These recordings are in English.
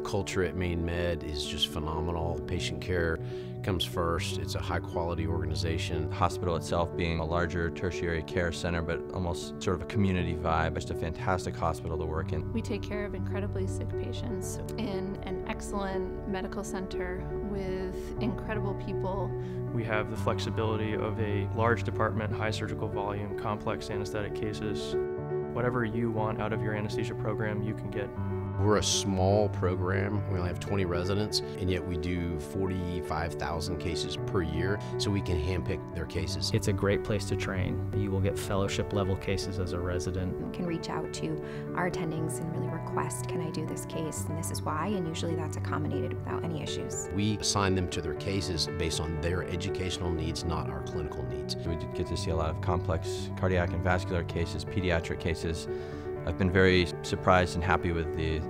culture at Maine Med is just phenomenal. Patient care comes first. It's a high-quality organization. The hospital itself being a larger tertiary care center, but almost sort of a community vibe. Just a fantastic hospital to work in. We take care of incredibly sick patients in an excellent medical center with incredible people. We have the flexibility of a large department, high surgical volume, complex anesthetic cases. Whatever you want out of your anesthesia program, you can get. We're a small program. We only have 20 residents, and yet we do 45,000 cases per year, so we can handpick their cases. It's a great place to train. You will get fellowship level cases as a resident. You can reach out to our attendings and really request, can I do this case, and this is why, and usually that's accommodated without any issues. We assign them to their cases based on their educational needs, not our clinical needs. We get to see a lot of complex cardiac and vascular cases, pediatric cases. I've been very surprised and happy with the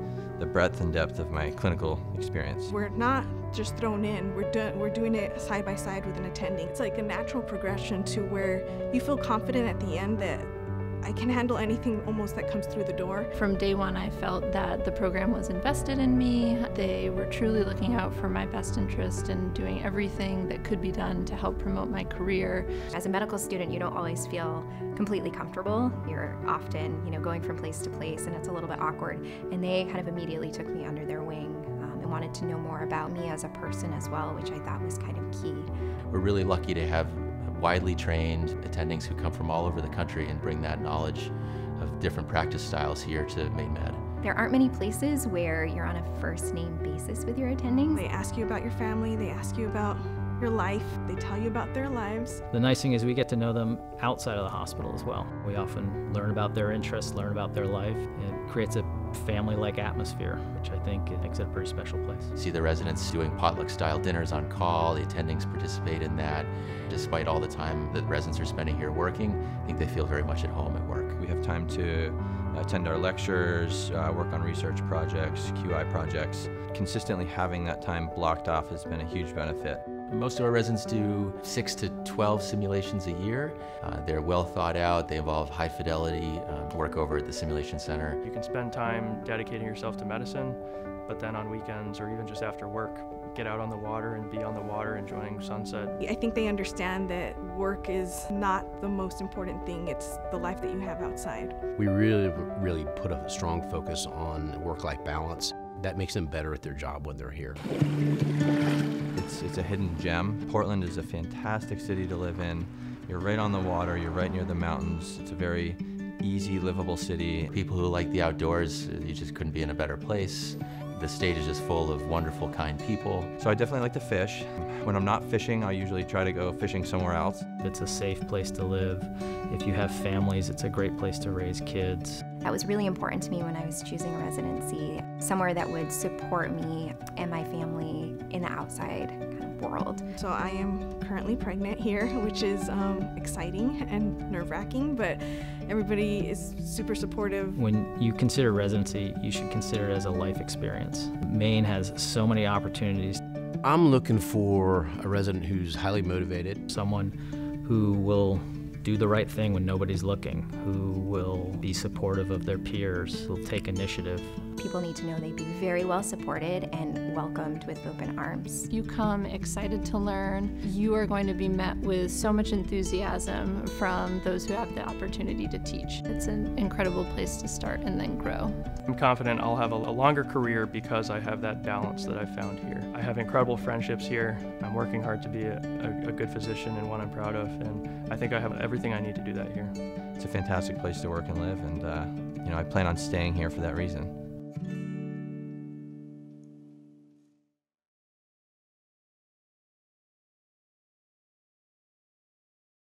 breadth and depth of my clinical experience. We're not just thrown in, we're doing it side by side with an attending. It's like a natural progression to where you feel confident at the end that I can handle anything almost that comes through the door. From day one, I felt that the program was invested in me. They were truly looking out for my best interest and doing everything that could be done to help promote my career. As a medical student, you don't always feel completely comfortable. You're often, going from place to place, and it's a little bit awkward. And they kind of immediately took me under their wing and wanted to know more about me as a person as well, which I thought was kind of key. We're really lucky to have widely trained attendings who come from all over the country and bring that knowledge of different practice styles here to Maine Med. There aren't many places where you're on a first name basis with your attendings. They ask you about your family, they ask you about your life, they tell you about their lives. The nice thing is we get to know them outside of the hospital as well. We often learn about their interests, learn about their life. It creates a family-like atmosphere, which I think makes it a pretty special place. See the residents doing potluck-style dinners on call. The attendings participate in that. Despite all the time that residents are spending here working, I think they feel very much at home at work. We have time to attend our lectures, work on research projects, QI projects. Consistently having that time blocked off has been a huge benefit. Most of our residents do 6 to 12 simulations a year. They're well thought out. They involve high fidelity work over at the simulation center. You can spend time dedicating yourself to medicine, but then on weekends or even just after work, get out on the water and be on the water enjoying sunset. I think they understand that work is not the most important thing, it's the life that you have outside. We really put a strong focus on work-life balance. That makes them better at their job when they're here. It's a hidden gem. Portland is a fantastic city to live in. You're right on the water, you're right near the mountains. It's a very easy, livable city. People who like the outdoors, you just couldn't be in a better place. The state is just full of wonderful, kind people. So I definitely like to fish. When I'm not fishing, I usually try to go fishing somewhere else. It's a safe place to live. If you have families, it's a great place to raise kids. That was really important to me when I was choosing a residency, somewhere that would support me and my family in the outside kind of world. So I am currently pregnant here, which is exciting and nerve-wracking, but everybody is super supportive. When you consider residency, you should consider it as a life experience. Maine has so many opportunities. I'm looking for a resident who's highly motivated. Someone who will do the right thing when nobody's looking, who will be supportive of their peers, who'll take initiative. People need to know they'd be very well supported and welcomed with open arms. You come excited to learn. You are going to be met with so much enthusiasm from those who have the opportunity to teach. It's an incredible place to start and then grow. I'm confident I'll have a longer career because I have that balance that I've found here. I have incredible friendships here. I'm working hard to be a good physician and one I'm proud of, and I think I have everything I need to do that here. It's a fantastic place to work and live, and I plan on staying here for that reason.